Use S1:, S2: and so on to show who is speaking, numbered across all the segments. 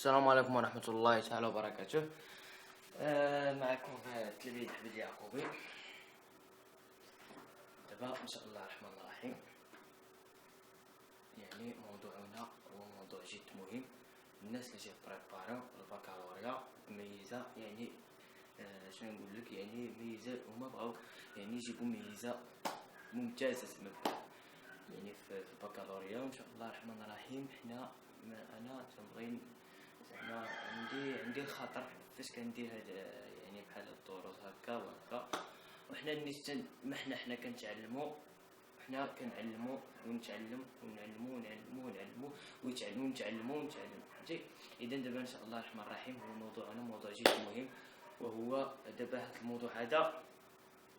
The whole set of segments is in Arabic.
S1: السلام عليكم ورحمة الله تعالى وبركاته. معكم تلميذ حميد يعقوبي. دابا إن شاء الله الرحمن الرحيم، يعني موضوعنا هو موضوع جد مهم. الناس اللي تيبريباريو البكالوريا ميزة، يعني شنو نقول لك، يعني ميزة هما بغاو يعني يجيبوا ميزة ممتازة تما يعني في البكالوريا. وإن شاء الله الرحمن الرحيم حنا أنا تنبغي زعما عندي الخطر فاش كندير هاد يعني بحال هاد الدروس هكا وهكا، وحنا ما حنا كنتعلموا، حنا كنعلموا ونتعلم ونعلموا ونعلموا ونعلموا ويتعلموا ونتعلموا ونتعلموا، فهمتي؟ اذا دابا ان شاء الله الرحمن الرحيم هو موضوعنا موضوع جد مهم، وهو دابا هاد الموضوع هذا،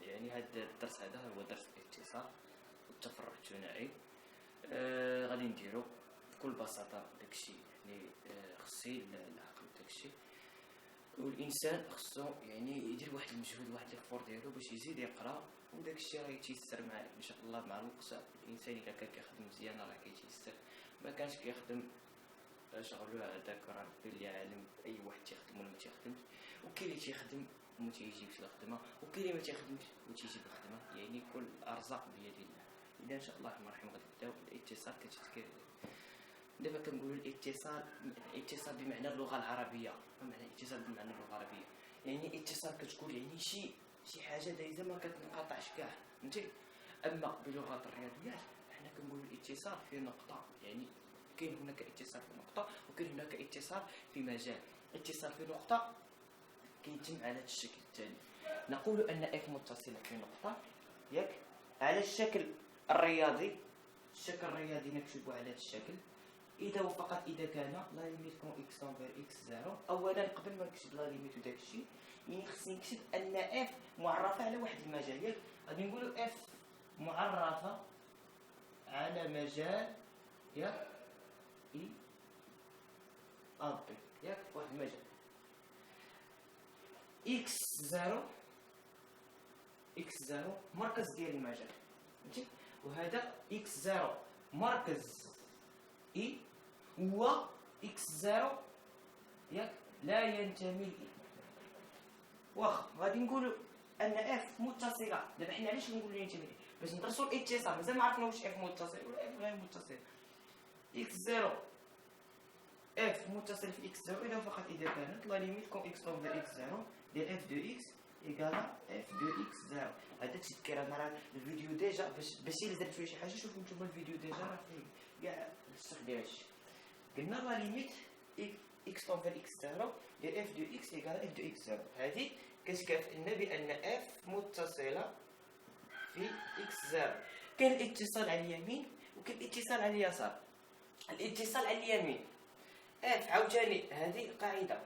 S1: يعني هاد الدرس هذا هو درس الاتصال والتفرع الثنائي. غادي نديرو بكل بساطه داكشي، يعني خصي العقل داكشي، والانسان خصو يعني يدير واحد المجهود، واحد الفور ديالو باش يزيد يقرا، وداكشي راه يتيسر مع ان شاء الله مع الوقت. الانسان الا كان كيخدم مزيان راه كيتيسر، ما كانش كيخدم شغلو هذاك راه ربي اللي عالم، اي واحد تيخدم ولا ما تيخدمش، وكاين اللي تيخدم وما تيجيبش الخدمه، وكاين اللي ما تيخدمش وتيجيب الخدمه، يعني كل الارزاق بيد الله. اذا ان شاء الله الرحمن الرحيم غادي نبداو الاتصال. دابا كنقولوا الاتصال بمعنى اللغه العربيه. ما معنى الاتصال بمعنى اللغه العربيه؟ يعني اتصال كتقول يعني شي حاجه دايزه ما كتنقطعش كاع، فهمتي؟ اما بلغه الرياضيات حنا كنقولوا الاتصال في نقطه، يعني كاين هناك اتصال في نقطه، وكاين هناك اتصال في مجال. اتصال في نقطه كيتم على الشكل التالي: نقول ان اف متصله في نقطه، ياك، على الشكل الرياضي. الشكل الرياضي نكتبو على هذا الشكل اذا وفقط اذا كان لا ليميت كون اكس تنفير اكس زيرو. اولا قبل ما نكتب لا ليميت وداك الشيء، يعني خصني نكتب ان اف معرفه على واحد المجال، ياك. غادي نقولوا اف معرفه على مجال، ياك، اي اب، ياك، واحد المجال اكس زيرو. اكس زيرو مركز ديال المجال، فهمتي؟ وهذا اكس زيرو مركز اي هو اكس زيرو، ياك، لا ينتمي ل. واخا غادي نقولوا ان اف متصله. دابا حنا علاش نقولوا ينتمي ل؟ باش ندرسوا الاتصال، مازال ما عرفنا واش اف متصل ولا اف غير متصل. اكس زيرو اف متصل في اكس زيرو اذا فقط اذا كانت لا ليميت كون اكس اوفر اكس زيرو ديال اف دو اكس ايكالا اف دو اكس زيرو. هذا تذكير، انا راه الفيديو ديجا باش الا درت فيه شي حاجه شوفوا نتوما الفيديو ديجا راه فيه كاع الشرح ديال هادشي. قلنا لا ليميت اكس اوفر اكس زيرو ديال اف دو اكس ايكالا اف دو اكس زيرو. هذه كتكافئنا بان اف متصله في اكس زيرو. كاين الاتصال على اليمين وكاين الاتصال على اليسار. الاتصال على اليمين اف عاوتاني هذه قاعده،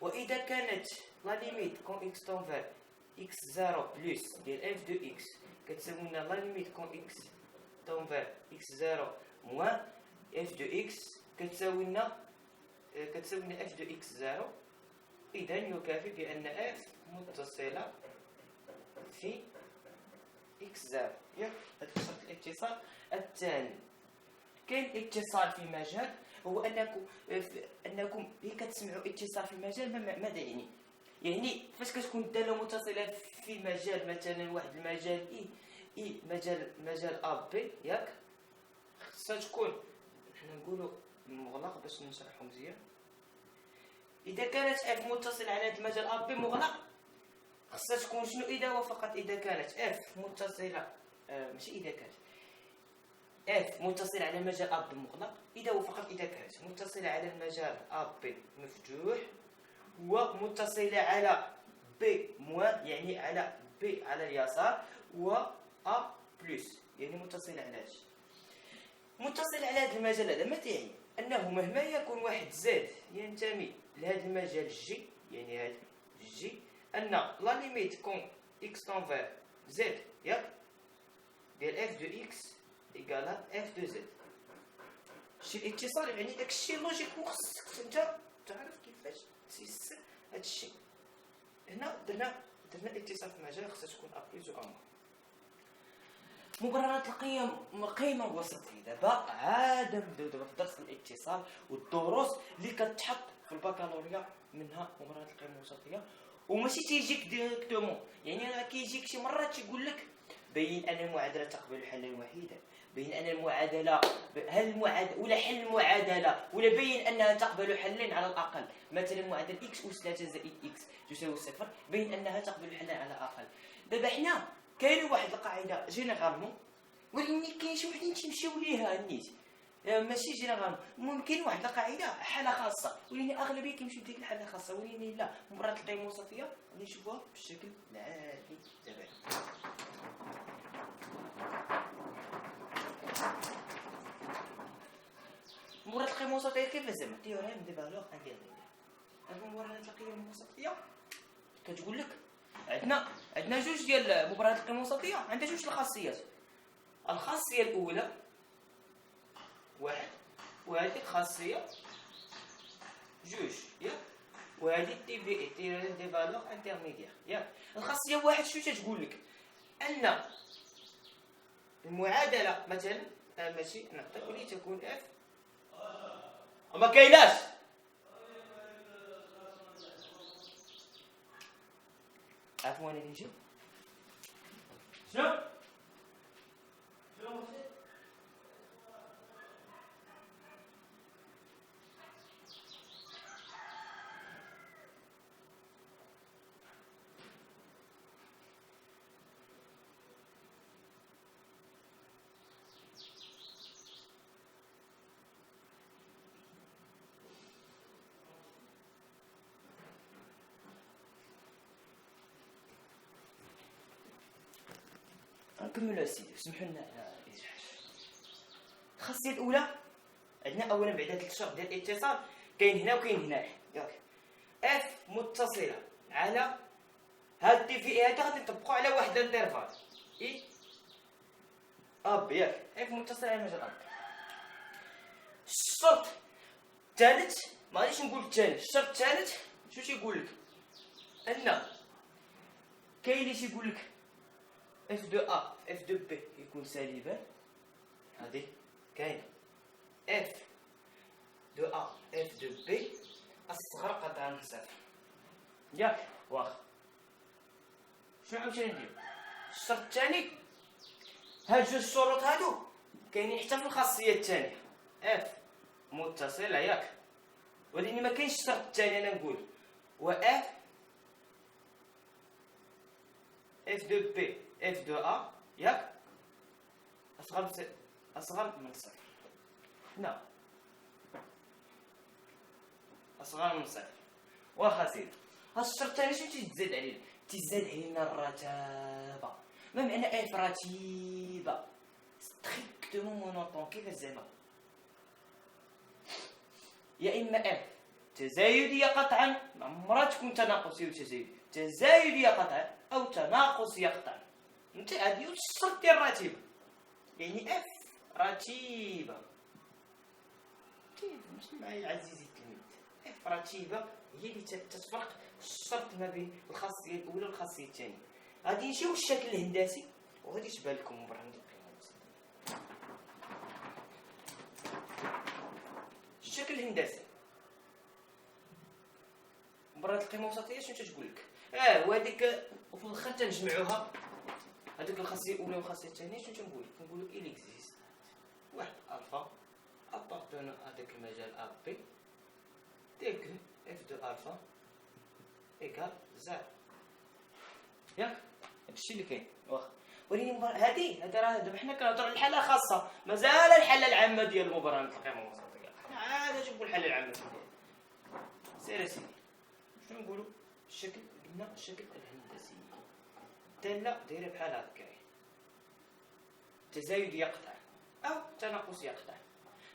S1: واذا كانت لا ليميت كون اكس تنفير اكس زيرو بلس ديال اف دو اكس كتساوي لنا لا ليميت كون اكس تنفير اكس زيرو موان اف دو اكس كتساوي لنا اف دو اكس زيرو. اذا يكافئ بان اف متصله في اكس زيرو، ياك. هذا شرط الاتصال الثاني. كاين اتصال في مجال، هو انكم ملي كتسمعوا اتصال في مجال ماذا يعني؟ يعني فاش كتكون الداله متصله في مجال، مثلا واحد المجال اي مجال ا بي، ياك، خصها تكون، حنا نقولوا مغلق باش نشرحو مزيان. اذا كانت اف متصله على هذا المجال ا بي مغلق، خصها تكون شنو؟ اذا وفقط اذا كانت اف متصله، ماشي اذا كانت اف متصله على مجال ا بي مغلق، اذا وفقط اذا كانت متصله على المجال ا بي مفتوح، ومتصله على بي موان، يعني على بي على اليسار، و ا بلس، يعني متصله على هادشي. متصله على هذا المجال هذا ما تعني انه مهما يكون واحد زاد ينتمي لهذا المجال جي، يعني هذا جي، ان لا ليميت كون اكس تنفير زد، ياك، ديال اف دو اكس ايكالا اف دو زد. شي الاتصال يعني داكشي لوجيك، وخصك انت تعرف كيفاش تيسر هادشي. هنا درنا اتصال في مجال خصها تكون ا بلس و ا موان. مبررات القيمة وسطية. دابا عاد نبداو دابا في درس الاتصال والدروس اللي كتحط في البكالوريا منها مبرهنات القيمه الوسطيه. وماشي تيجيك ديريكتومون، يعني راه كيجيك شي مرات تيقول لك بين ان المعادله تقبل حلا وحيدا، بين ان المعادله هل المعادله ولا حل المعادله، ولا بين انها تقبل حلين على الاقل، مثلا معادله اكس اس 3 زائد اكس تساوي صفر، بين انها تقبل حلين على الاقل. دابا حنا كاين واحد القاعده جينيرالمون، ولكن كاين شي وحدين تيمشيو ليها نيت، ماشي جينيرالمون، ممكن واحد القاعده حاله خاصه، ولكن الاغلبيه كيمشيو لديك الحاله الخاصه، ولكن لا مبرهنات القيمه الوسطيه غادي نشوفوها بالشكل العادي دابا. مبرهنات القيمه الوسطيه كيف زعما تيوريم دي فالور انتيرميديير. هاد مبرهنات القيمه الوسطيه كتقول لك عندنا جوج ديال مبرهنات القيمه الوسطيه، عندها جوج الخاصيات. الخاصيه الاولى واحد، وهذه الخاصيه جوج، ياك، وهذه تي في دي فالور انترميديير، ياك. الخاصيه واحد شنو تتقول لك؟ ان المعادله مثلا ماشي نقدر ولي تكون اف ما كايناش. عفوا انا نجي شنو نكملوا اسيدي، سمحوا لنا على الازعاج. الخاصيه الاولى عندنا اولا بعدا ثلاث شرط ديال الاتصال، كاين هنا وكاين هنا، ياك. اف متصله على هاد تي في هذا غادي نطبقوا على واحد الانترفال اي اب، ياك. اف متصله على مجال اب. الشرط الثالث ما غاديش نقول الثاني، الشرط الثالث شنو تيقول لك؟ ان كاين اللي تيقول لك اف دو ا اف دو بي يكون سالبا، هادي كاين اف دو ا اف دو بي الصغر قطعا من صفر، ياك. واخا شنو عاوتاني ندير؟ الشرط الثاني هاد جوج الشروط هادو كاينين حتى في الخاصيه الثانيه، اف متصله، ياك. ولكن ما كاينش الشرط الثاني، انا نقول و اف اف دو بي اف دو ا، ياك، اصغر من صفر. لا اصغر من صفر. واخا سيدي، هاد الشرط الثاني شنو تيزاد علينا؟ تيزاد علينا الرتابه. ما معنى اف رتيبه؟ ستريكتومون مونوطون. كيف زعما؟ يا اما اف تزايديه قطعا، ما عمرها تكون تناقصيه وتزايديه، تزايديه قطعا او تناقصيه قطعا. انت هادي الشرط ديال الرتيبه، يعني اف رتيبه. كيف ماشي معايا عزيزي التلميذ؟ اف رتيبه هي اللي تتفرق الشرط ما بين الخاصيه الاولى والخاصيه الثانيه. غادي نمشيو للشكل الهندسي وغادي تبان لكم مبرهنات القيمه الوسطيه. الشكل الهندسي مبرهنات القيمه الوسطيه شنو تتقول لك؟ وهذيك وفي الاخر تنجمعوها، هذيك الخاصيه الاولى والخاصيه الثانيه شنو تنقول لك؟ نقولوا il existe واحد الفا appartenant à داك المجال ا بي tel que f de alpha égale 0، ياك. هادشي اللي كاين، واخا. ولكن هذا راه دابا حنا كنهضروا على الحاله خاصه، مازال الحاله العامه ديال مبرهنات القيمه الوسطيه. حنا عاد نشوفوا الحاله العامه ديالها. سير اسيدي، شنو نقولوا؟ الشكل قلنا الشكل الهندسي داله دايره بحال هكا، تزايد يقطع او تناقص يقطع.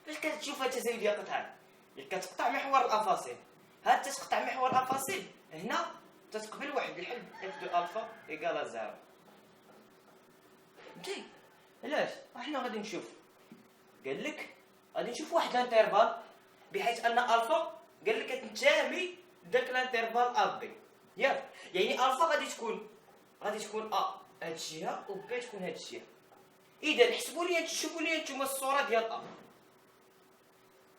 S1: فاش كتشوفها تزايد يقطع كتقطع محور الافاصيل، هاد تتقطع محور الافاصيل هنا تتقبل واحد الحل اف دو الفا ايكالا زيرو. فهمتي علاش؟ حنا غادي نشوف، قال لك غادي نشوف واحد الانترفال بحيث ان الفا قال لك كتنتمي لذاك الانترفال ا بي، ياك. يعني الفا غادي تكون ا هاد الجهه و بي تكون هاد الجهه. اذا حسبوا لي شوفوا لي نتوما الصوره ديال ا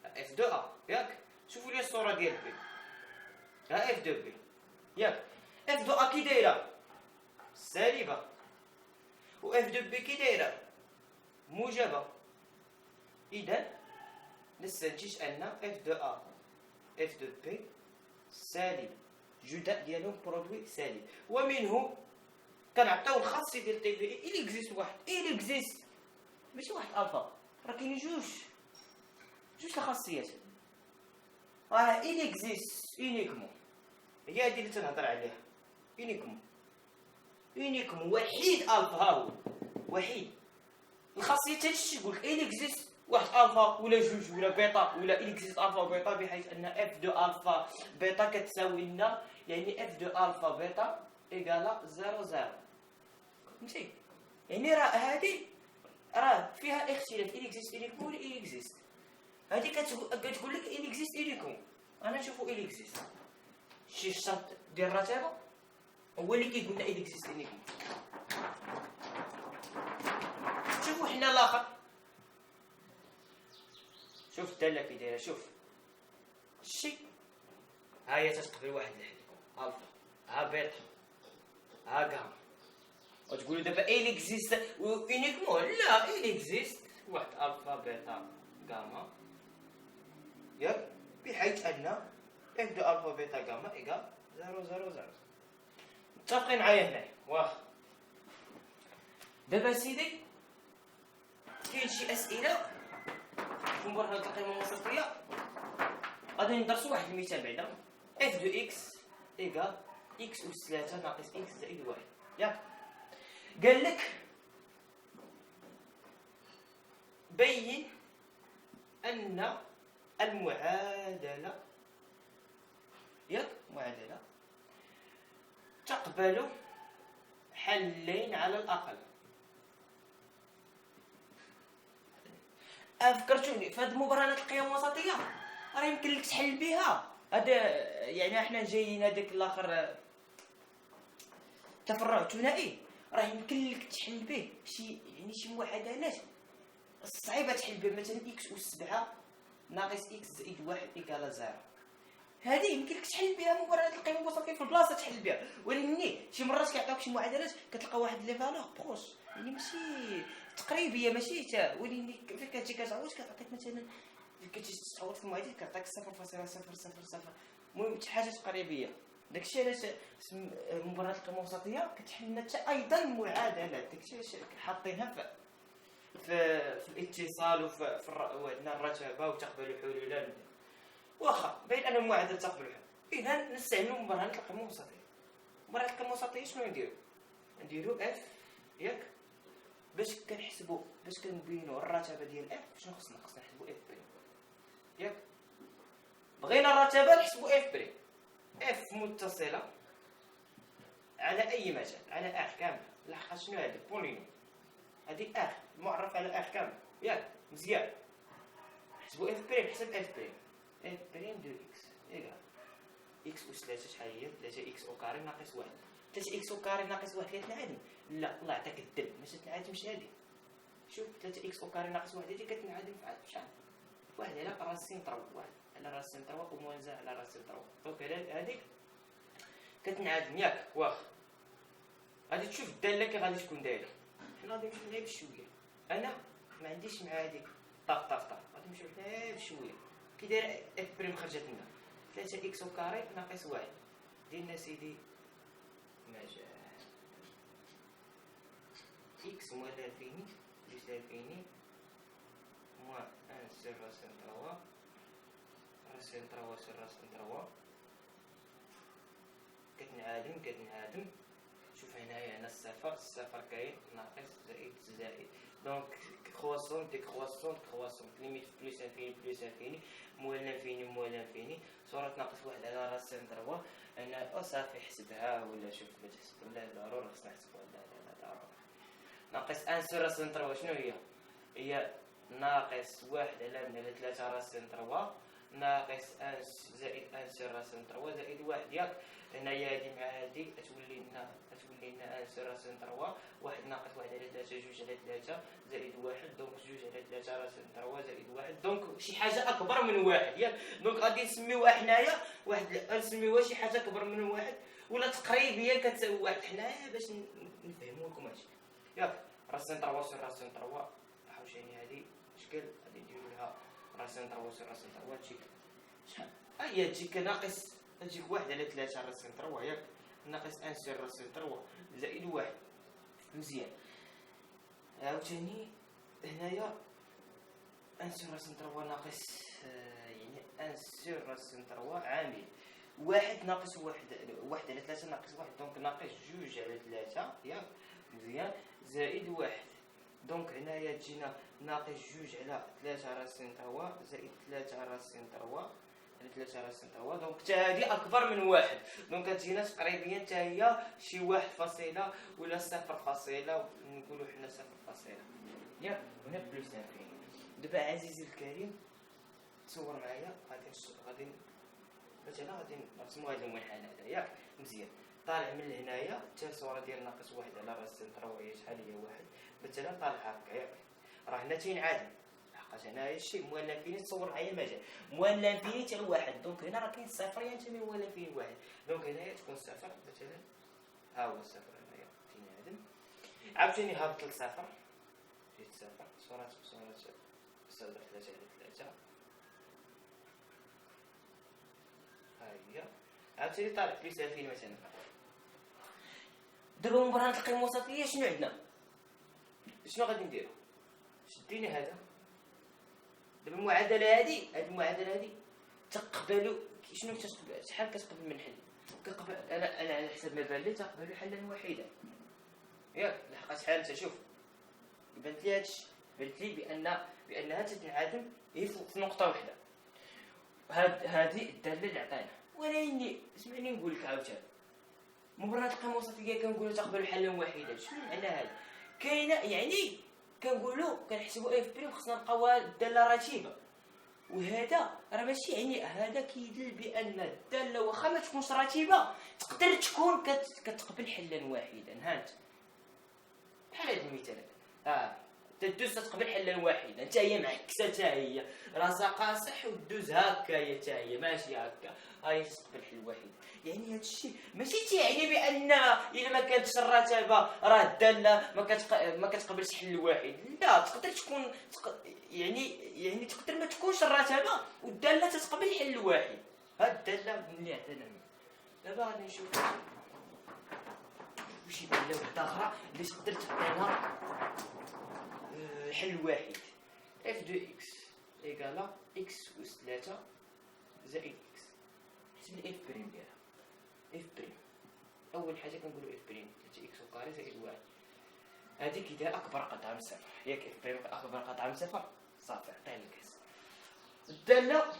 S1: اف دو ا، ياك. شوفوا لي الصوره ديال بي، ها اف دو بي ياك. اف دو ا كي دايره سالبه، و اف دو بي كي دايره موجبه. اذا نستنتج ان اف دو ا اف دو بي سالب، جداء ديالهم برودوي سالب. ومنه كنعطيو الخاصيه ديال تي في اي إلي اكزيست واحد، إلي اكزيست ماشي واحد الفا، راه كاينين جوج الخاصيات. راه إلي اكزيست اونيكمون، هي هادي اللي تنهضر عليها. اونيكمون وحيد الفا، ها هو وحيد. الخاصيه حتى شي تقول لك إلي اكزيست واحد الفا ولا جوج ولا بيتا، ولا إلي اكزيست الفا وبيتا، بحيث ان اف دو الفا بيتا كتساوي لنا يعني اف دو الفا بيتا ايكالا 0 فهمتي؟ يعني راه هادي راه فيها اختلاف. إلي اكزيست اونيكمون ولا إلي اكزيست، هادي كتقول لك إلي اكزيست اونيكمون. انا نشوفو إلي اكزيست شي الشرط ديال الرتابه هو اللي كيقول لنا إلي اكزيست اونيكمون. شوفوا حنا الاخر، شوف الداله كي دايره، شوف شي ها هي تتقبل واحد الحل الفا، ها بيتا، ها غاما، وتقولوا دابا إلي اكزيست اونيكمون. لا، إلي اكزيست واحد الفا بيتا غاما ياك، بحيث ان اف دو الفا بيتا غاما ايكال 0 متفقين معايا هنايا؟ واخا. دابا سيدي كاين شي اسئله في مباراه القيمه الوسطيه، غادي ندرسوا واحد المثال بعدا. اف دو اكس ايكال اكس أس 3 ناقص اكس زائد 1 ياك. قال لك بين ان المعادله ياك معادله تقبل حلين على الاقل. فكرتوني في هاد المبرهنات القيم الوسطيه راه يمكن لك تحل بها. هذا يعني احنا جايين هذاك الاخر تفرع ثنائي، راه يمكن لك تحل به شي يعني شي معادلات صعيبه تحل به، مثلا اكس أس 7 ناقص اكس زائد 1 ايكالا 0. هذه يمكن لك تحل بها مبرهنات القيم الوسطيه في البلاصه تحل بها، ولكن شي مرات كيعطيوك شي معادلات كتلقى واحد لي فالور بروش يعني ماشي تقريبيه ماشي حتى، ولكن فين كتجي كتعوض كتعطيك مثلا كتجي تعوض في المعادله كتعطيك 0.000. المهم شي حاجه تقريبيه. داكشي علاش مبرهنات القيم الوسطيه كتحل لنا حتى ايضا معادلات، داكشي علاش حاطينها في الاتصال وفي عندنا الرتابه وتقبل حلولا. واخا باين ان المعادله تقبل الحل، اذا نستعملوا مبرهنات القيم الوسطيه. مبرهنات القيم الوسطيه شنو نديرو اف ياك، باش كنحسبوا باش كنبينوا الرتابه ديال اف شنو خصنا نحسبوا اف بريم ياك. بغينا الرتابه نحسبوا اف بريم، اف متصله على اي مجال على ار كامل. لحق شنو هذا بولينوم، هذه ار معرف على ار كامل ياك. مزيان نحسبوا اف بريم، حسب اف بريم. اف بريم دو اكس ايكال اكس أس 3 شحال هي 3 اكس او كاري ناقص 1. 3 اكس او كاري ناقص 1 كتنعدم؟ لا الله يعطيك الدم ما تنعدمش هذه. شوف 3 اكس او كاري ناقص 1 هذه كتنعدم في شحال؟ واحد على راسين 3، واحد على راسين 3 وموازاه على راسين 3. دونك هذيك كتنعدم ياك. واخا غادي تشوف الداله كي غادي تكون دايره. حنا غادي نمشيو لها بشويه، انا ما عنديش مع هذيك طاق غادي نمشيو لها بشويه. كي داير اف بريم خرجت لنا 3 اكس او كاري ناقص 1. ديرنا سيدي مجال اكس موان لافيني جوج لافيني موان ان سير راسين 3 راسين 3 سير راسين 3 كتنعادم. شوف هنايا هنا الصفر كاين ناقص زائد دونك كرواسون ليميت بلس انفيني موال انفيني صورة ناقص 1 على راسين 3. انا صافي حسبها ولا شوف ما تحسب ولا ضروري خصنا نحسبوها. لا ضروري. ناقص ان سور راسين 3 شنو هي ناقص 1 على 3 راسين 3 ناقص ان زائد ان سي راسين 3 زائد واحد ياك. هنايا هادي مع هادي تولي لنا ان سي راسين 3 واحد ناقص واحد على 3 جوج على 3 زائد واحد دونك جوج على 3 راسين 3 زائد واحد دونك شي حاجه اكبر من واحد ياك. دونك غادي نسميوها حنايا واحد نسميوها شي حاجه اكبر من واحد ولا تقريبيا كتساوي واحد حنايا باش نفهموا لكم هادشي ياك. راسين 3 سي راسين 3 عاوتاني هادي شكل غادي نديرو لها راسين 3 سي راسين 3 تجيك شحال هي تجيك ناقص تجيك واحد على 3 راسين 3 ياك ناقص ان سي راسين 3 زائد واحد. مزيان عاوتاني هنايا ان سي راسين 3 ناقص يعني ان سي راسين 3 عامل واحد ناقص واحد على 3 ناقص واحد دونك ناقص جوج على 3 ياك. مزيان زائد واحد دونك هنايا تجينا ناقص جوج على 3 راسين 3 زائد 3 راسين 3 على 3 راسين 3 دونك حتى هادي اكبر من واحد دونك كتجينا تقريبا حتى هي شي واحد فاصله ولا صفر فاصله نقولوا حنا صفر فاصله ياك. هنا بلوس انفيني. دابا عزيزي الكريم تصور معايا غادي مثلا غادي نرسموا هذا المنحنى هذا ياك. مزيان طالع من هنايا حتى الصوره ديال ناقص واحد على راسين 3 هي شحال هي واحد مثلا طالع هكا ياك. راه هنا تينعدم لحقاش هنايا الشيء موالى انفيني تصور معايا المجال موالى انفيني حتى لواحد دونك هنا راه كاين صفر ينتمي موالى انفيني واحد دونك هنايا تكون صفر مثلا ها هو الصفر هنايا تينعدم عاوتاني هابط لصفر جيت صفر صورة صفر 3 على 3 ها هي عاوتاني طالع بليس انفيني مثلا. دابا مبرهنة القيم الوسطية شنو عندنا؟ شنو غادي نديرو؟ شدينا هذا دابا المعادله هذه تقبلوا شنو كتقبل شحال كتقبل من حل كتقبل انا على حسب ما بان لي تقبل حلا واحدا ياك. لحقاش شحال انت شوف بانت لي هادشي بانت لي بانها تتنعدم هي في نقطه واحده هذه الداله اللي عطانا. ولكن اسمعني نقول لك عاوتاني مبرهنة القيم الوسطية كنقولوا تقبل حلا واحدا. شنو معنى هذا؟ كاينه يعني كنقولوا كنحسبوا اف بريم خصنا نلقاوها الداله رتيبه وهذا راه ماشي يعني هذا كيدل بان الداله واخا ما تكونش رتيبه تقدر تكون كتقبل حلا واحدا. هانت بحال هذا المثال تدوز تقبل حلا واحدا حتى هي معكسه حتى هي راسها قاصح ودوز هكايا حتى هي ماشي هكا هاي تقبل حل واحد. يعني هذا الشيء ماشي تيعني بان الا ما كانتش الرتابه راه الداله ما كتقبلش حل واحد. لا تقدر تكون يعني تقدر ما تكونش الرتابه والداله تتقبل حل واحد. هاد الداله ملي عطينا دابا غادي نشوف شي داله وحده اخرى اللي تقدر تعطينا حل واحد. اف دو اكس ايكالا اكس اس 3 زائد اكس. حسب الاف بريم ديالها اف بريم اول حاجه كنقولوا اف بريم 3 اكس وكاري زائد واحد. هذيك اذا اكبر قطعه من صفر ياك اف بريم اكبر قطعه من صفر صافي عطيه الكاس. الداله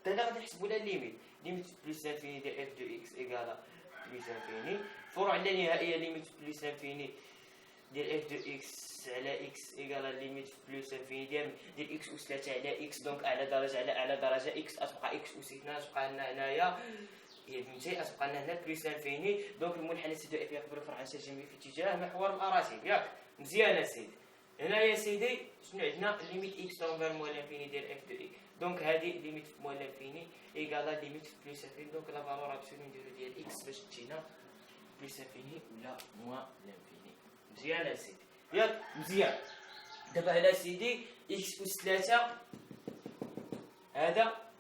S1: غادي نحسبوا لها ليميت بلس انفيني ديال اف دو اكس ايكالا بلس انفيني فروع اللانهائيه ليميت بلس انفيني ديال اف دو اكس على اكس ايكالا ليميت بلس انفيني ديال اكس اس 3 على اكس دونك اعلى درجه على اعلى درجه اكس تبقى اكس اس 2 تبقى لنا هنايا هي فهمتي تبقى لنا هنا بلس انفيني دونك المنحنى سي دو اف يكبر فرع عن جميع في اتجاه محور الاراتب ياك. مزيان اسيدي هنا يا سيدي شنو عندنا ليميت اكس تنفر موال انفيني ديال اف دو اكس دونك هذه ليميت موال انفيني ايكالا ليميت بلس انفيني دونك لا فالور ابسولو نديرو ديال اكس باش تجينا بلس انفيني ولا موال انفيني. مزيان اسيدي ياك. مزيان دابا هنا سيدي اكس اس 3 هذا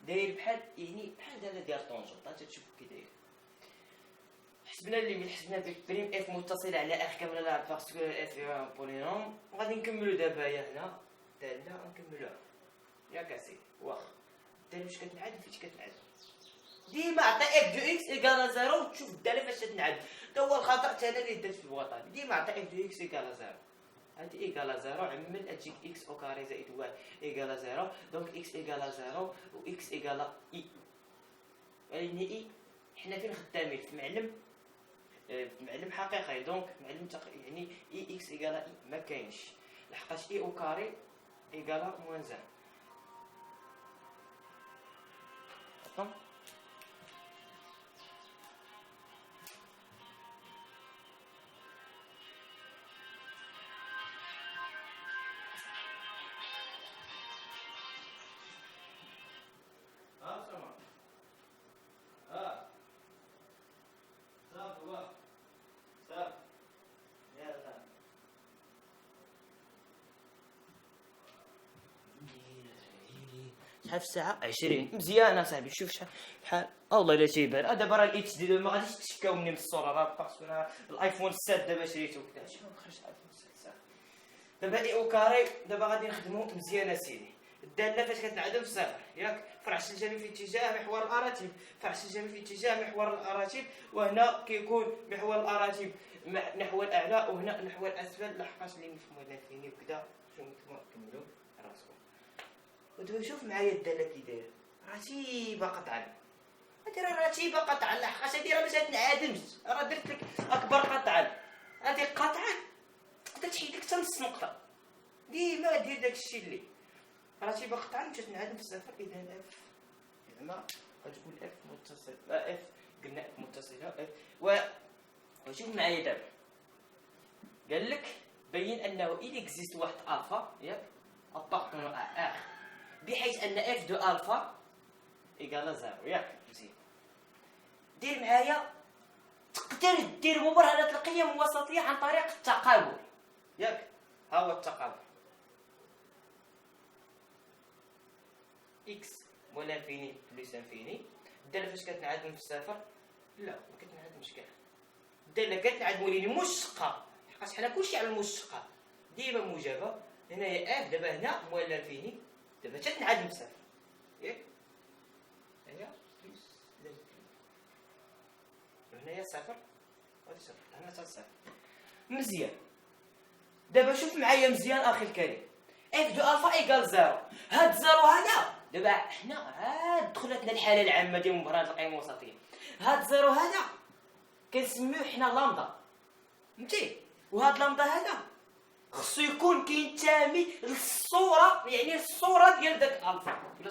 S1: داير بحال يعني بحال هذا ديال طونجونط تشوف كي داير. حسبنا الليميت حسبنا في بريم اف متصله على اخ كامله لا بارتيكولار اف بولينوم وغادي نكملوا دابا هنا داله نكملوها ياك اسيدي. واخا الداله واش كتنعدم فاش كتنعدم ديما عطي اف دو اكس ايكالا زيرو وتشوف الداله فاش تنعدم. تا هو الخطا حتى انا اللي درت في الوطن ديما عطي اف دو اكس ايكالا زيرو هادي ايكالا زيرو عمل اجيك اكس او كاري زائد واحد ايكالا زيرو دونك اكس ايكالا زيرو و اكس ايكالا اي. يعني اي حنا فين خدامين في معلم حقيقي دونك معلم يعني اي اكس ايكالا اي ما كاينش لحقاش اي او كاري ايكالا موان زيرو شحال في الساعة؟ 20 مزيان اصاحبي. شوف شحال والله الا تيبان. دابا راه الاتش دي ما غاديش تشكاو مني من الصورة، راه باسكو انا الايفون 7 دابا شريته وكذا. شنو خرج الايفون 7 دابا اي او كاري. دابا غادي نخدمو مزيان اسيدي. الدالة فاش كتنعدم في صفر ياك، فرعش الجانب في اتجاه محور الاراتيب، فرعش الجانب في اتجاه محور الاراتيب، وهنا كيكون محور الاراتيب نحو الاعلى وهنا نحو الاسفل. لحقاش اللي نفهموا هنا فيني وكذا. شنو نتوما كملوا راسكم. ودابا شوف معايا الدالة كي دايره، رتيبة قطعا. هادي راه رتيبة قطعا، لحقاش هادي راه ما تنعدمش، راه درت لك اكبر قطعا. هادي قطعا تقدر تحيد لك حتى نص نقطة. ديما دير داكشي اللي رتيبة قطعا باش تنعدم في الصفر. اذا اف زعما غتقول اف متصل، اف قلنا اف متصلة اف. وشوف معايا دابا قال لك بين انه il existe واحد الفا ياك appartenant à R بحيث ان اف دو الفا ايكال زيرو ياك. مزيان دير معايا. تقدر دير مبرهنة القيم الوسطية عن طريق التقابل ياك. ها هو التقابل. اكس موال انفيني بلس انفيني. الدالة فاش كتنعدم في الصفر؟ لا ما كتنعدمش كاع. الدالة كتنعدمو ليني مشتقة، حقاش حنا كلشي على المشتقة ديما موجبة. هنايا اف دابا هنا موال انفيني دابا تتنعدم بصفر ياك. هنايا بلس لانفيني، هنايا صفر وهادي صفر، هنا حتى صفر. مزيان. دابا شوف معايا مزيان اخي الكريم. اف دو الفا ايكال زيرو. هاد زيرو هذا دابا حنا عاد دخلتنا الحالة العامة ديال مبرهنة القيم الوسطية. هاد زيرو هذا كنسميوه حنا لامدا، فهمتي؟ وهاد لامدا هذا خصو يكون كينتمي للصورة، يعني الصورة ديال داك الفا، ولا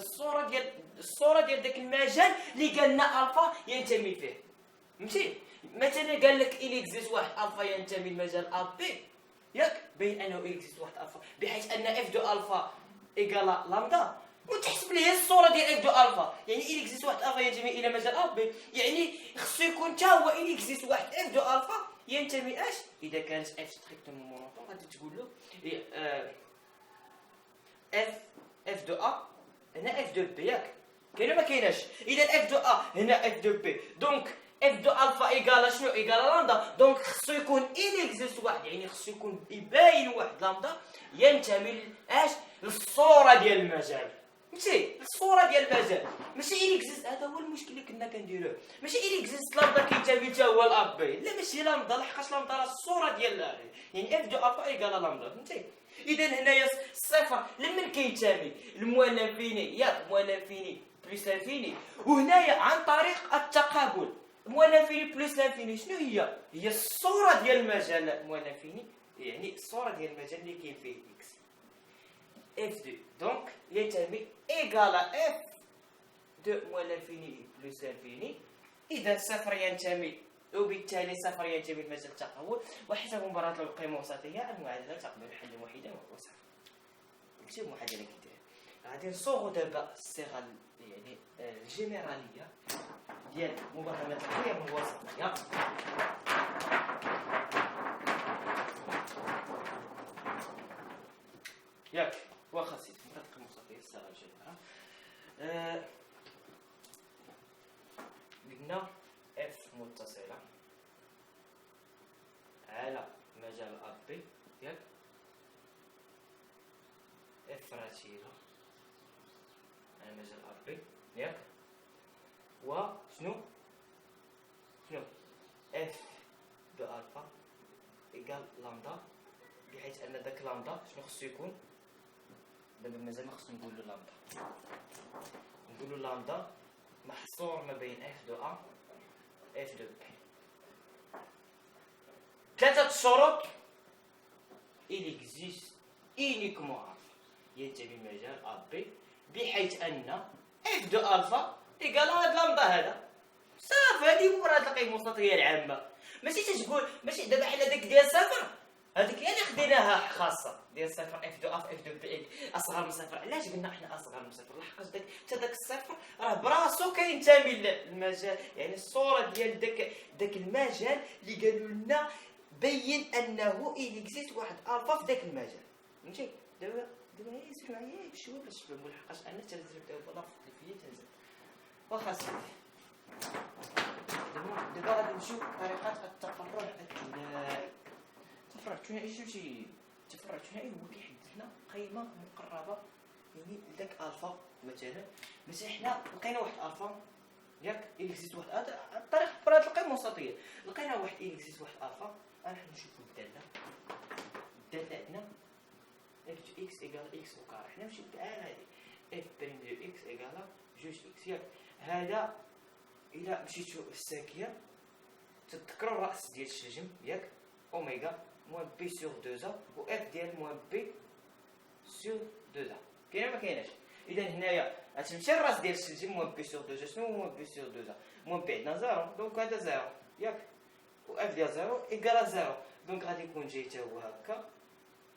S1: الصورة ديال داك المجال اللي قالنا الفا ينتمي فيه، فهمتي؟ مثلا قال لك إلي اكزيست واحد الفا ينتمي لمجال ا بي ياك، بين انه إلي اكزيست واحد الفا بحيث ان اف دو الفا ايكال لامدا، وتحسب ليه الصورة ديال اف دو الفا. يعني إلي اكزيست واحد الفا ينتمي الى مجال ا بي، يعني خصو يكون حتى هو إلي اكزيست واحد اف دو الفا ينتمي اش؟ اذا كانت اف ستريكتومون مونوطون غادي تقول له اف دو ا هنا اف دو بي ياك. كاينه ما كايناش؟ اذا اف دو ا هنا اف دو بي، دونك اف دو الفا ايكال شنو؟ ايكال لامدا. دونك خصو يكون إلي اكزيست واحد، يعني خصو يكون يباين واحد لامدا ينتمي اش؟ للصورة ديال المجال، فهمتي؟ الصورة ديال المجال. ماشي إلي اكزيست، هذا هو المشكل اللي كنا كنديروه. ماشي إلي اكزيست لامدا كينتمي حتى هو لاب بي، لا ماشي لامدا، لحقاش لامدا راه الصورة ديال يعني اف دو الفا ايكال لامدا، فهمتي؟ اذا هنايا الصفر لمن كينتمي؟ الموال انفيني ياك، موال انفيني بلس انفيني. وهنايا عن طريق التقابل موال انفيني بلس انفيني شنو هي؟ هي الصورة ديال المجال موال انفيني، يعني الصورة ديال المجال اللي كاين فيه اكس اف دو. دونك ينتمي ايكال اف دو موال انفيني بلس انفيني. اذا صفر ينتمي، وبالتالي صفر ينتمي لمجال التقابل. وحسب مبرهنة القيمة الوسطية المعادلة تقبل حل واحدا وهو صفر. ماشي المعادلة كي داير. غادي نصوغو دابا الصيغة يعني الجينيرالية ديال مبرهنة القيم الوسطية. ياك واخا سيدي مبرهنة القيم الوسطية الصيغة الجينيرال. قلنا اف متصلة على مجال ا بي ياك، اف رتيبة على مجال ا بي ياك، وشنو اف دو الفا ايكال لامدا، بحيث ان داك لامدا شنو خصو يكون؟ دابا مازال ما خصو نقولو لامدا، نقولو لامدا محصور ما بين اف دو ا اف دو بي. ثلاثة شروط il existe uniquement ينتمي لمجال ا بي بحيث ان اف دو الفا ايكال هاد لامدا هذا صافي. هادي هو راه تلقى المستطيل العامه. ماشي تقول ماشي دابا حنا داك ديال صفر هذيك هي اللي خديناها خاصه ديال صفر اف دو اف اف دو بي اصغر من صفر. علاش قلنا حنا اصغر من صفر؟ لحقاش داك حتى داك الصفر راه براسو كينتمي للمجال، يعني الصوره ديال داك المجال اللي قالوا لنا بين انه اكزيست واحد الفا في داك المجال. فهمتي؟ دابا هي سير معايا شويه باش تفهموا، لحقاش انا تنزل دابا في الخلفيه تنزل واخا سيدي. دابا غادي نمشيو طريقات التفرع الثنائي. التفرع الثنائي شي التفرع الثنائي هو كيحدد لنا قيمه مقربه يعني لذاك الفا. مثلا حنا لقينا واحد الفا ياك اكزيست واحد هذا الطريقه برا تلقى مستطيل. لقينا واحد اكزيست واحد الفا. انا نشوفوا الداله عندنا اف دو اكس ايكال اكس وكار. حنا نمشيو بحال هادي اف بريم دو اكس ايكال جوج اكس ياك. هذا الى مشيتو الساكيه تذكروا الراس ديال الشجم ياك اوميغا موان بي سور 2 و اف ديال موان بي سور 2. كاينه ما كايناش؟ اذا هنايا غتمشي الراس ديال الشجم موان بي سور 2. شنو هو موان بي سور 2؟ موان بي عندنا زيرو دونك هذا زيرو ياك، و اف ديال زيرو ايكال زيرو دونك غادي يكون جاي حتى هو هكا.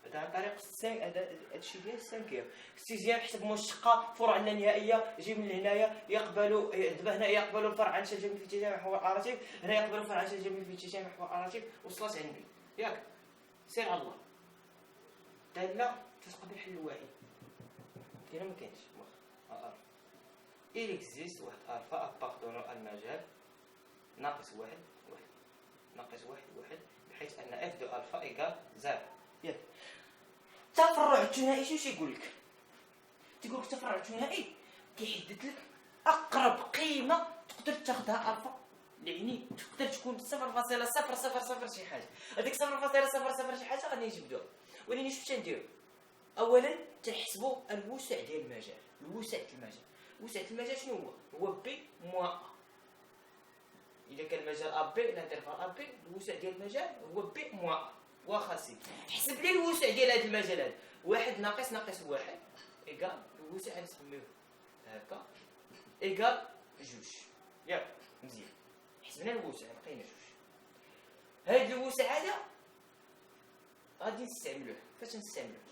S1: هذا عن طريق هادشي ديال السانكيام. السيزيام حسب مشتقه فروع النهائيه جي من هنايا يقبلوا دابا هنا يقبلوا الفرع عن شجم في اتجاه محور الاراتيب، هنا يقبلوا الفرع عن شجم في اتجاه محور الاراتيب. وصلت عندي ياك؟ سير على الله. داله تتقبل حل واحد كاين ما كاينش واخا il existe واحد الفا ابارتونو المجال ناقص واحد ناقص واحد بحيث ان اف دو الفا ايكال زيرو ياك. التفرع الثنائي شنو تيقول لك؟ تيقول لك التفرع الثنائي كيحدد لك اقرب قيمه تقدر تاخذها الفا، يعني تقدر تكون 0.000 شي حاجه. هذيك 0.000 شي حاجه غادي نجبدوها. ولكن شنو تنديرو؟ اولا تحسبوا الوسع ديال المجال. وسع المجال شنو هو بي موان ا. اذا كان المجال ا بي الانترفال ا بي الوسع ديال المجال هو بي موان ا. واخا سيدي حسب لي الوسع ديال هذا المجال هذا. واحد ناقص واحد ايكال الوسع غنسميوه هكا ايكال جوج ياك. مزيان حسبنا الوسع لقينا جوج. هاد الوسع هذا غادي نستعملوه. فاش نستعملوه؟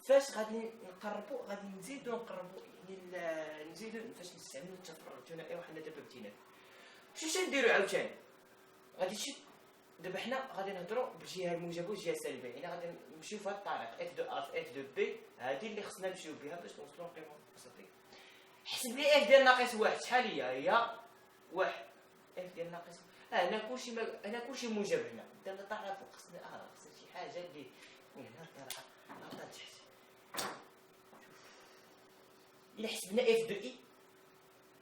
S1: فاش غادي نقربوا غادي نزيدوا نقربوا يعني نزيدوا فاش نستعملوا التفرع الثنائي. وحنا دابا بدينا شنو تنديروا عاوتاني؟ غادي تشد دابا حنا غادي نهضروا بالجهه الموجبه والجهه السالبه، يعني غادي نمشيو في هذه الطريق اف دو اف اف دو بي. هذه اللي خصنا نمشيو بها باش نوصلوا لقيمه وسطيه. حسب لي اف ديال ناقص واحد شحال هي واحد. اف ديال ناقص هنا كلشي موجب. هنا دابا طالعه فوق خصنا خصنا شي حاجه اللي من هنا طالعه تحت. إلا حسبنا اف دو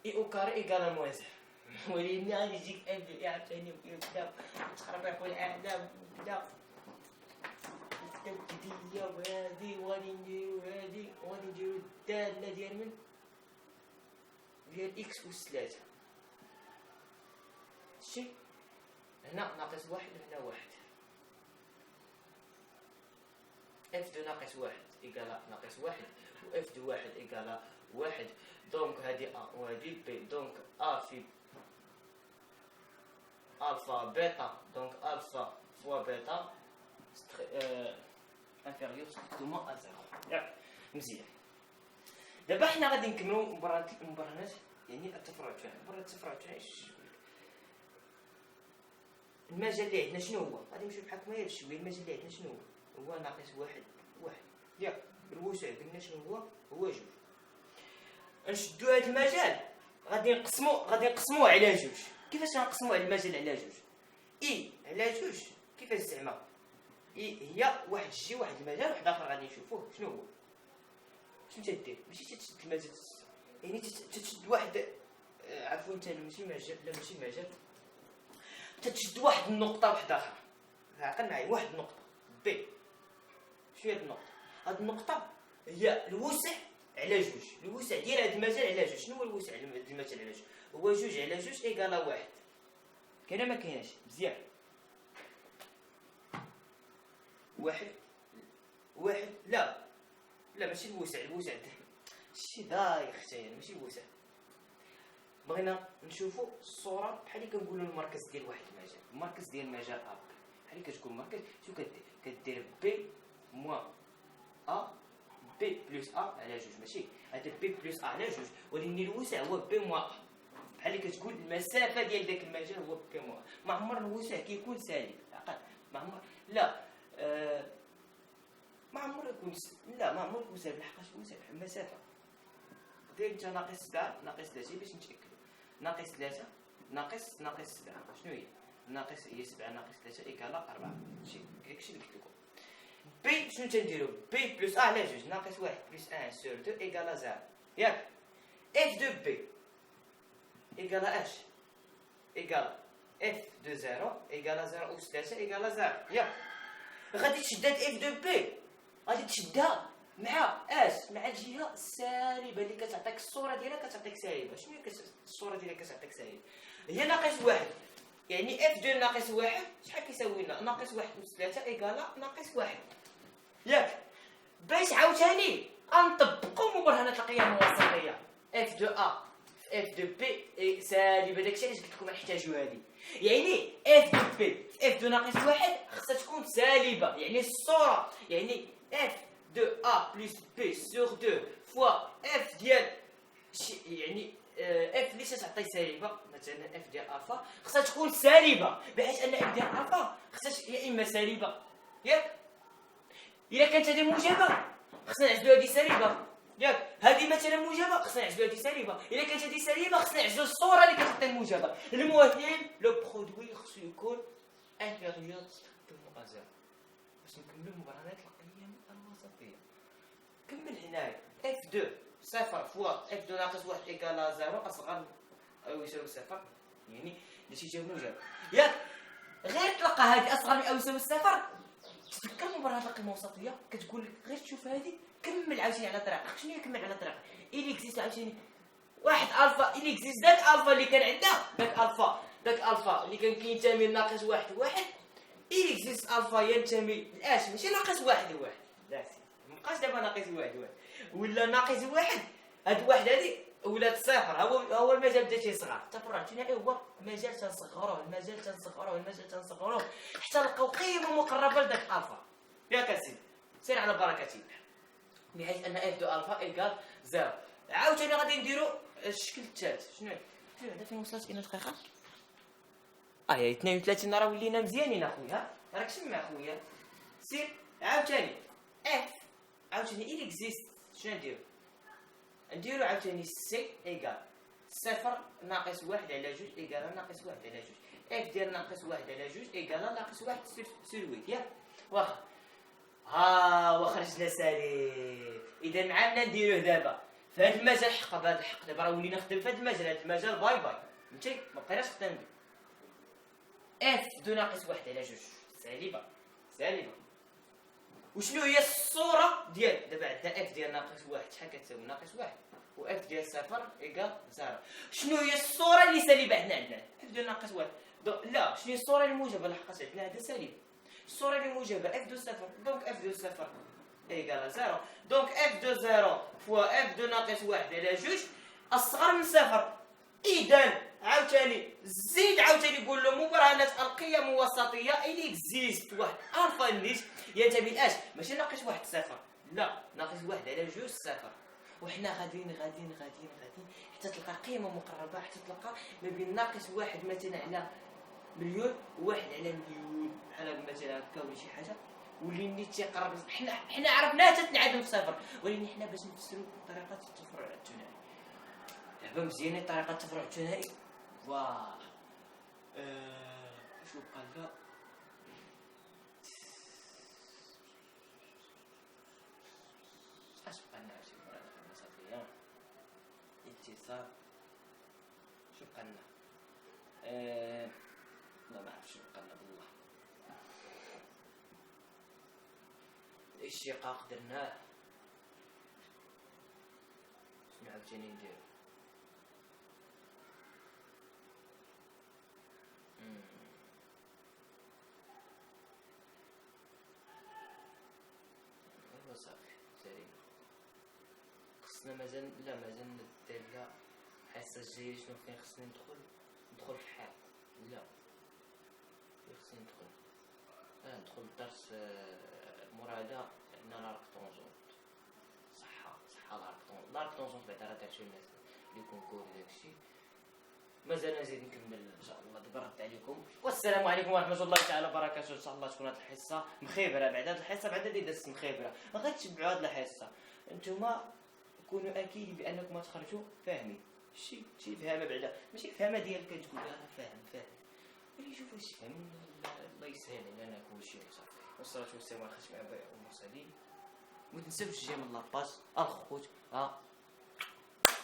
S1: اي او كاري ايكال موان زيرو. ولكن غادي يجيك اف دو اي عاوتاني وكذا تخربيق والاعلام وكذا التوكيديه وهادي وغادي نديرو هادي وغادي نديرو الداله ديال من ديال اكس أس 3. شتي هنا ناقص واحد وهنا واحد. اف دو ناقص واحد ايكال ناقص واحد و اف دو واحد ايكال واحد. دونك هادي ا وهادي بي دونك ا في الفا بيتا دونك الفا فوا بيتا انفيريور ستريكتومون ا زيرو ياك. مزيان دابا حنا غادي نكملوا المبرهنات يعني التفرع الثنائي. التفرع الثنائي المجال اللي عندنا شنو هو؟ غادي نمشيو بحال هكا بشويه. المجال اللي عندنا شنو هو ناقص واحد ياك. الوسع قلنا شنو هو جوج. نشدو هذا المجال غادي نقسموه على جوج. كيفاش غنقسموا على المجال على جوج؟ اي على جوج كيفاش زعما؟ اي هي واحد الجي واحد المجال واحد اخر غادي نشوفوه شنو هو. شنو تدير؟ ماشي تشد المجال يعني تشد واحد عفوا انت ماشي مجال لا ماشي مجال تشد واحد النقطه واحده اخرى. عقل معايا واحد النقطه بي. شنو هي النقطه؟ هاد النقطه هي الوسع على جوج. الوسع ديال هاد المجال على جوج. شنو هو الوسع ديال المجال على جوج؟ هو جوج على جوج ايكال واحد. كاينه ما كايناش؟ مزيان واحد لا ماشي الوسع شي دايخ حتى ماشي الوسع. بغينا نشوفوا الصوره بحال اللي كنقولوا المركز ديال واحد المجال، المركز ديال المجال ا بي بحال اللي كتكون مركز. شنو كدير؟ كدير بي موان ا بي بلس ا على جوج، ماشي هذا بي بلس ا على جوج، ولكن الوسع هو بي موان ا، بحال اللي كتقول المسافه ديال داك المجال هو بي موان. ما عمر الوسع كيكون سالب، عقل ما عمر، لا ما عمر يكون لا ما عمر يكون سالب، لحقاش الوسع بحال المسافه. دير انت ناقص 7 ناقص 3 باش نتاكدوا، ناقص 3 ناقص 7 شنو هي؟ ناقص هي 7 ناقص 3 ايكالا 4. داكشي اللي قلت لكم. بي شنو تنديرو؟ بي بلس ا على جوج ناقص 1 بلس 1 سور 2 ايكالا 0 ياك. اف دو بي ايكالا اش؟ ايكالا اف دو 0 ايكالا 0 أس 3 ايكالا 0 ياك. غادي تشد هاد اف دو بي، غادي تشدها مع اش؟ مع الجهه السالبه اللي كتعطيك الصوره ديالها، كتعطيك سالبه. شنو هي الصوره ديالها كتعطيك سالبه؟ هي ناقص 1، يعني اف دو ناقص 1 شحال كيساوي لنا؟ ناقص 1 أس 3 ايكالا ناقص 1 ياك. باش عاوتاني غنطبقوا مبرهنات القيم الوسطيه، اف دو ا في اف دو بي سالبه. داكشي علاش قلت لكم نحتاجوا هذه، يعني اف دو بي في اف دو ناقص 1 خصها تكون سالبه، يعني الصوره يعني اف دو ا بلس بي سور 2 فوا اف ديال يعني اف اللي تعطي سالبه، مثلا اف ديال الفا خصها تكون سالبه، بحيث ان اف ديال الفا خصها يا اما سالبه ياك. الا كانت هذه موجبه خصنا نعزلوا هذه سالبه ياك، هذه مثلا موجبه خصنا نعزلوا هذه سالبه، الا كانت هذه سالبه خصنا نعزلوا الصوره اللي كتعطي الموجبه. المهم لو برودوي خصو يكون انفيريور ستريكتومون ا زيرو باش نكملوا مبرهنات القيم الوسطيه. كمل هنايا اف 2 صفر فوا اف 2 ناقص 1 ايكالا 0 اصغر او يساوي صفر، يعني نتيجه موجبه ياك. غير تلقى هذه اصغر من او يساوي صفر، تذكر مبرهنات القيمه الوسطيه كتقول لك غير تشوف هذه كمل عاوتاني على طريقك. شنو هي كمل على طريقك؟ إلي اكزيست عاوتاني واحد الفا، إلي اكزيست داك الفا اللي كان عندنا، داك الفا اللي كان كينتمي لناقص 1 1، إلي اكزيست الفا ينتمي لاش؟ ماشي ناقص 1 1 لا سي مابقاش دابا ناقص 1 1 ولا ناقص 1. هاد واحد هادي ولات صفر، هو المجال بدا تيصغر. التفرع الثنائي هو مجال تنصغروه المجال تنصغروه حتى نلقاو قيمه مقربه لذاك الفا ياك اسيدي. سير على بركه الله، بحيث ان اف دو الفا ايكال 0. عاوتاني غادي نديرو الشكل الثالث. شنو هذا؟ فين وصلت الى دقيقه؟ هي 32 راه ولينا مزيانين اخويا، راك سمع اخويا. سير عاوتاني اف عاوتاني إلي اكزيست شنو نديرو عاوتاني سي ايكال صفر ناقص 1 على جوج ايكال ناقص 1 على جوج. اف ديال ناقص 1 على جوج ايكال ناقص 1 سور 8 ياك. واخا وخرجنا سالب. اذا معنا نديروه دابا في هذا المجال حق، بهذا الحق دابا راه ولينا نخدم في هذا المجال، هذا المجال باي باي فهمتي، ما بقيناش خدام به. اف دو ناقص 1 على جوج سالبه. وشنو هي الصوره ديال دابا؟ عندنا اف ديال ناقص 1 شحال كتساوي؟ ناقص 1 و اف ديال صفر ايكال 0. شنو هي الصوره اللي سالبه عندنا اف ديال ناقص 1؟ لا شنو هي الصوره الموجبه؟ لحقاش عندنا هذا سالب. الصوره اللي موجبه اف دو صفر، دونك اف دو صفر ايكال 0، دونك اف دو 0 فوا اف دو ناقص 1 على جوج اصغر من صفر. اذا عاوتاني زيد عاوتاني قول له مبرهنات القيم الوسطيه إلي اكزيست واحد الفا نيت ينتمي لاش؟ ماشي ناقص 1 صفر، لا ناقص 1 على جوج صفر. وحنا غاديين حتى تلقى قيمه مقربه، حتى تلقى ما بين ناقص 1 مثلا على مليون وواحد على مليون بحال مثلا هكا ولا شي حاجه، واللي نيت تيقرب. حنا عرفناها تتنعدم في صفر، ولكن حنا باش نفسروا طريقه التفرع الثنائي دابا مزيانه. طريقه التفرع الثنائي واه شو بقى لنا؟ اش بقى لنا؟ شي مبرهنات وسطيه اتصال. شو بقى لنا؟ لا ما عرفتش شو بقى لنا بالله. الاشتقاق درناه. شنو عاوتاني ندير؟ صافي سالي. خصنا مازال ندير لها الحصه الجايه شنو فين خصني ندخل في حال لا فين خصني ندخل الدرس مورا هذا عندنا لارك طونجونت صحه لارك طونجونت بعدا راه دارتو الناس لي كونكور داكشي مازال نزيد نكمل ان شاء الله. دابا رد عليكم والسلام عليكم ورحمه الله تعالى وبركاته. ان شاء الله تكون هذه الحصه مخيبره. بعد هذه الحصه بعد اللي دازت مخيبره ما غاتشبعوا هذه الحصه. نتوما كونوا اكيد بانكم تخرجوا فاهمين شي فهمه بعدا ماشي فهمه ديالك كتقول انا فاهم ولي شوف واش فهم الله يسهل علينا كلشي وصافي. والصلاه والسلام على خاتم الانبياء والمرسلين. ما تنساوش تجي من لاباج الخوت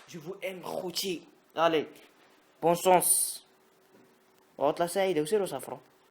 S1: جو فو ام خوتي. allez bonne chance وعطلة سعيدة وسيروا سافروا.